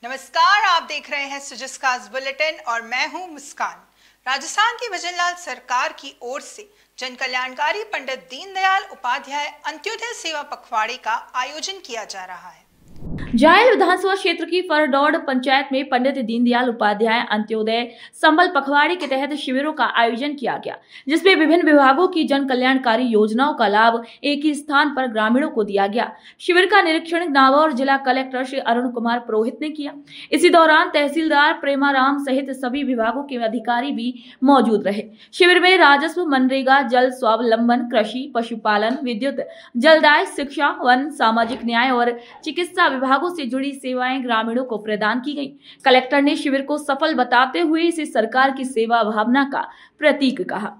नमस्कार, आप देख रहे हैं सुजस्कास बुलेटिन और मैं हूं मुस्कान। राजस्थान की भजनलाल सरकार की ओर से जन कल्याणकारी पंडित दीनदयाल उपाध्याय अंत्योदय सेवा पखवाड़े का आयोजन किया जा रहा है। जायल विधानसभा क्षेत्र की फरडौड़ पंचायत में पंडित दीनदयाल उपाध्याय अंत्योदय संबल पखवाड़े के तहत शिविरों का आयोजन किया गया, जिसमें विभिन्न विभागों की जन कल्याणकारी योजनाओं का लाभ एक ही स्थान पर ग्रामीणों को दिया गया। शिविर का निरीक्षण नागौर जिला कलेक्टर श्री अरुण कुमार पुरोहित ने किया। इसी दौरान तहसीलदार प्रेमाराम सहित सभी विभागों के अधिकारी भी मौजूद रहे। शिविर में राजस्व, मनरेगा, जल स्वावलंबन, कृषि, पशुपालन, विद्युत, जलदाय, शिक्षा, वन, सामाजिक न्याय और चिकित्सा विभागों से जुड़ी सेवाएं ग्रामीणों को प्रदान की गई। कलेक्टर ने शिविर को सफल बताते हुए इसे सरकार की सेवा भावना का प्रतीक कहा।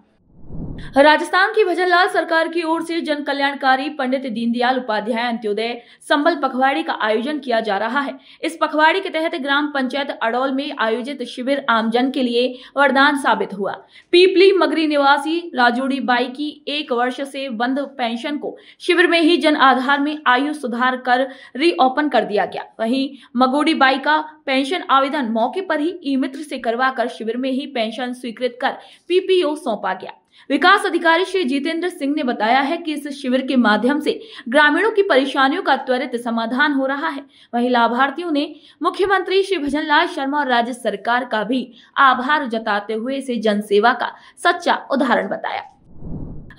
राजस्थान की भजनलाल सरकार की ओर से जन कल्याणकारी पंडित दीनदयाल उपाध्याय अंत्योदय संबल पखवाड़े का आयोजन किया जा रहा है। इस पखवाड़े के तहत ग्राम पंचायत अडौल में आयोजित शिविर आमजन के लिए वरदान साबित हुआ। पीपली मगरी निवासी राजोड़ी बाई की 1 वर्ष से बंद पेंशन को शिविर में ही जन आधार में आयु सुधार कर रीओपन कर दिया गया। वहीं मगोड़ी बाई का पेंशन आवेदन मौके पर ही ई मित्र से करवाकर शिविर में ही पेंशन स्वीकृत कर पीपीओ सौंपा गया। विकास अधिकारी श्री जितेंद्र सिंह ने बताया है कि इस शिविर के माध्यम से ग्रामीणों की परेशानियों का त्वरित समाधान हो रहा है। वहीं लाभार्थियों ने मुख्यमंत्री श्री भजनलाल शर्मा और राज्य सरकार का भी आभार जताते हुए इसे जनसेवा का सच्चा उदाहरण बताया।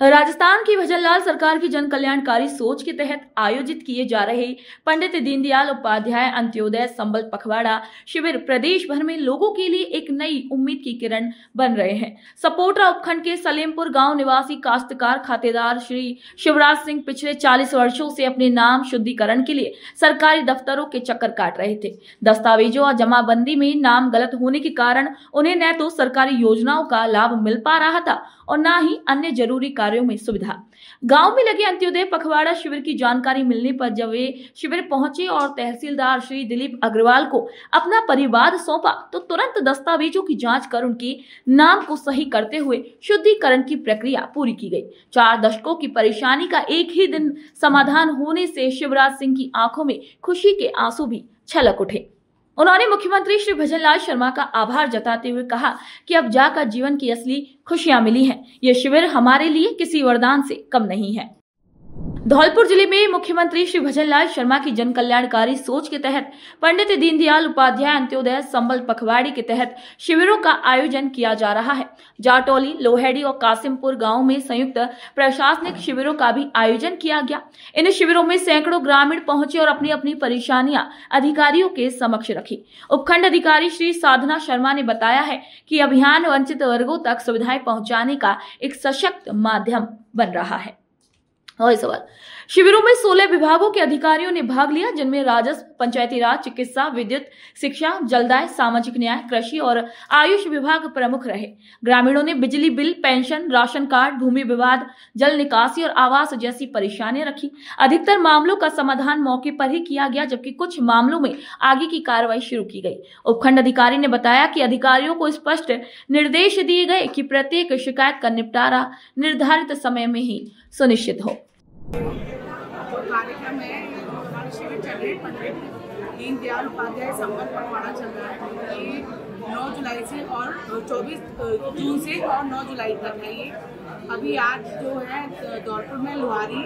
राजस्थान की भजनलाल सरकार की जन कल्याणकारी सोच के तहत आयोजित किए जा रहे पंडित दीनदयाल उपाध्याय अंत्योदय संबल पखवाड़ा शिविर प्रदेश भर में लोगों के लिए एक नई उम्मीद की किरण बन रहे हैं। सपोटरा उपखंड के सलेमपुर गांव निवासी काश्तकार खातेदार श्री शिवराज सिंह पिछले 40 वर्षों से अपने नाम शुद्धिकरण के लिए सरकारी दफ्तरों के चक्कर काट रहे थे। दस्तावेजों और जमाबंदी में नाम गलत होने के कारण उन्हें न तो सरकारी योजनाओं का लाभ मिल पा रहा था और न ही अन्य जरूरी कार्यों में सुविधा। गांव में लगे अंत्योदय पखवाड़ा शिविर की जानकारी मिलने पर जब वे शिविर पहुंचे और तहसीलदार श्री दिलीप अग्रवाल को अपना परिवार सौंपा तो तुरंत दस्तावेजों की जांच कर उनके नाम को सही करते हुए शुद्धिकरण की प्रक्रिया पूरी की गई। 4 दशकों की परेशानी का एक ही दिन समाधान होने से शिवराज सिंह की आंखों में खुशी के आंसू भी छलक उठे। उन्होंने मुख्यमंत्री श्री भजनलाल शर्मा का आभार जताते हुए कहा कि अब जाकर जीवन की असली खुशियां मिली हैं। ये शिविर हमारे लिए किसी वरदान से कम नहीं है। धौलपुर जिले में मुख्यमंत्री श्री भजनलाल शर्मा की जन कल्याणकारी सोच के तहत पंडित दीनदयाल उपाध्याय अंत्योदय संबल पखवाड़े के तहत शिविरों का आयोजन किया जा रहा है। जाटौली, लोहेड़ी और कासिमपुर गांव में संयुक्त प्रशासनिक शिविरों का भी आयोजन किया गया। इन शिविरों में सैकड़ों ग्रामीण पहुंचे और अपनी अपनी परेशानियां अधिकारियों के समक्ष रखी। उपखंड अधिकारी श्री साधना शर्मा ने बताया है कि अभियान वंचित वर्गों तक सुविधाएं पहुंचाने का एक सशक्त माध्यम बन रहा है। और इस सवाल शिविरों में 16 विभागों के अधिकारियों ने भाग लिया, जिनमें राजस्व, पंचायती राज, चिकित्सा, विद्युत, शिक्षा, जलदाय, सामाजिक न्याय, कृषि और आयुष विभाग प्रमुख रहे। ग्रामीणों ने बिजली बिल, पेंशन, राशन कार्ड, भूमि विवाद, जल निकासी और आवास जैसी परेशानियां रखी। अधिकतर मामलों का समाधान मौके पर ही किया गया, जबकि कुछ मामलों में आगे की कार्रवाई शुरू की गई। उपखंड अधिकारी ने बताया कि अधिकारियों को स्पष्ट निर्देश दिए गए कि प्रत्येक शिकायत का निपटारा निर्धारित समय में ही सुनिश्चित हो। कार्यक्रम है शिविर चल रहे पंडित दीनदयाल उपाध्याय संबल पखवाड़ा चल रहा है। ये 9 जुलाई से और 24 जून से और 9 जुलाई तक है। ये अभी आज जो है धौलपुर में, लोहारी,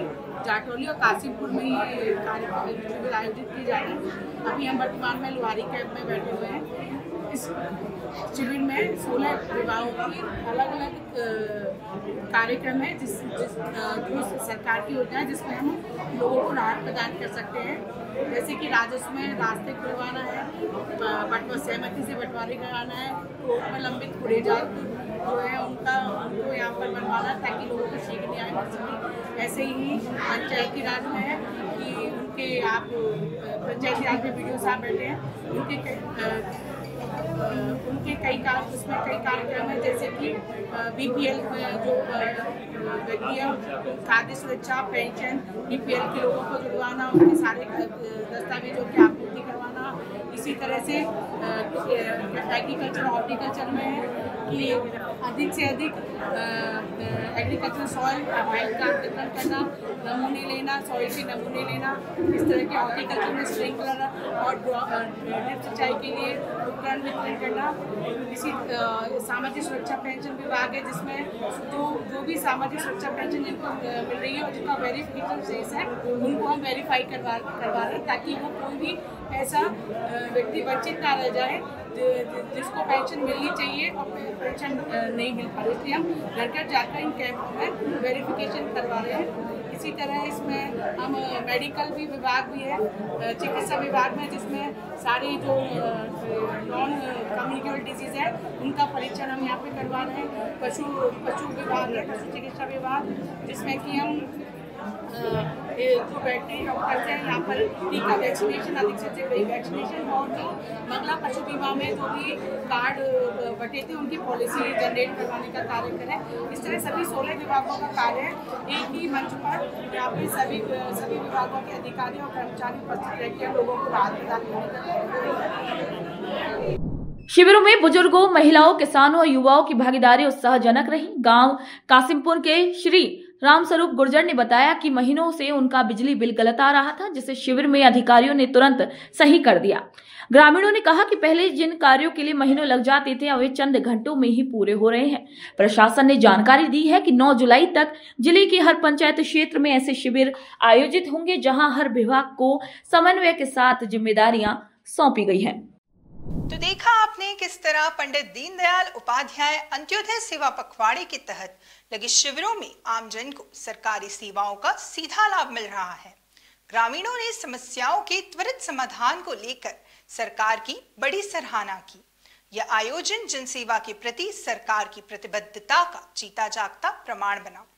जाटौली और कासिमपुर में ये कार्यक्रम शिविर आयोजित किए जा रहे हैं। अभी हम वर्तमान में लोहारी कैंप में बैठे हुए हैं। इस शिविर में 16 विभागों की अलग अलग कार्यक्रम है जिस सरकार की योजना है, जिसमें हम लोगों को राहत प्रदान कर सकते हैं। जैसे कि राजस्व में रास्ते खुलवाना है, सहमति से बंटवारे कराना है, कोर्ट में लंबित कुड़ेजात जो है उनको यहाँ पर बनवाना ताकि लोगों को शीघ्र न्याय मिल सके। ऐसे ही पंचायती राज में है कि पंचायती राज में वीडियो साहब बैठे हैं, उनके कई कार्यक्रम है, जैसे कि बीपीएल में जो खाद्य सुरक्षा, पेंशन, बीपीएल के लोगों को जुड़वाना, उनके सारे दस्तावेजों की आपूर्ति करवाना। इसी इसी तरह से एग्रीकल्चर हॉर्टिकल्चर में है कि अधिक से अधिक एग्रीकल्चर सॉइल बैंक का वितरण करना, नमूने लेना, सॉइल के नमूने लेना, इस तरह के हॉर्टिकल्चर में स्प्रिंकलर और ड्रिप सिंचाई के लिए उपकरण वितरण करना। इसी सामाजिक सुरक्षा पेंशन विभाग है जिसमें जो भी सामाजिक सुरक्षा पेंशन जिनको मिल रही है और जिनका वेरिफिकेशन शेष है उनको हम वेरीफाई करवा रहे हैं ताकि वो कोई भी ऐसा व्यक्ति वंचित ना रह जाए जिसको पेंशन मिलनी चाहिए और पेंशन नहीं मिल पा रही। इसलिए हम घर घर जाकर इन कैंपों में वेरिफिकेशन करवा रहे हैं। इसी तरह इसमें हम मेडिकल भी विभाग भी है, चिकित्सा विभाग में, जिसमें सारी जो नॉन कम्युनिकेबल डिजीज़ है उनका परीक्षण हम यहाँ पे करवा रहे हैं। पशु विभाग है, पशु चिकित्सा विभाग, जिसमें कि हम जो वेटरनरी डॉक्टर्स हैं यहाँ पर टीका वैक्सीनेशन, अधिक से अधिक वैक्सीनेशन और जो मंगला पशु बीमा में जो भी कार्ड बटे थे उनकी पॉलिसी जनरेट करवाने का कार्य करें। इस तरह सभी 16 विभागों का कार्य है। एक ही मंच पर यहाँ पे सभी विभागों के अधिकारी और कर्मचारी उपस्थित रहकर लोगों को राहत प्रदान करने का। शिविरों में बुजुर्गों, महिलाओं, किसानों और युवाओं की भागीदारी उत्साहजनक रही। गांव कासिमपुर के श्री रामस्वरूप गुर्जर ने बताया कि महीनों से उनका बिजली बिल गलत आ रहा था, जिसे शिविर में अधिकारियों ने तुरंत सही कर दिया। ग्रामीणों ने कहा कि पहले जिन कार्यों के लिए महीनों लग जाते थे वे चंद घंटों में ही पूरे हो रहे हैं। प्रशासन ने जानकारी दी है कि 9 जुलाई तक जिले के हर पंचायत क्षेत्र में ऐसे शिविर आयोजित होंगे जहां हर विभाग को समन्वय के साथ जिम्मेदारियां सौंपी गई हैं। तो देखा आपने किस तरह पंडित दीनदयाल उपाध्याय अंत्योदय सेवा पखवाड़े के तहत लगे शिविरों में आमजन को सरकारी सेवाओं का सीधा लाभ मिल रहा है। ग्रामीणों ने समस्याओं के त्वरित समाधान को लेकर सरकार की बड़ी सराहना की। यह आयोजन जनसेवा के प्रति सरकार की प्रतिबद्धता का जीता जागता प्रमाण बना।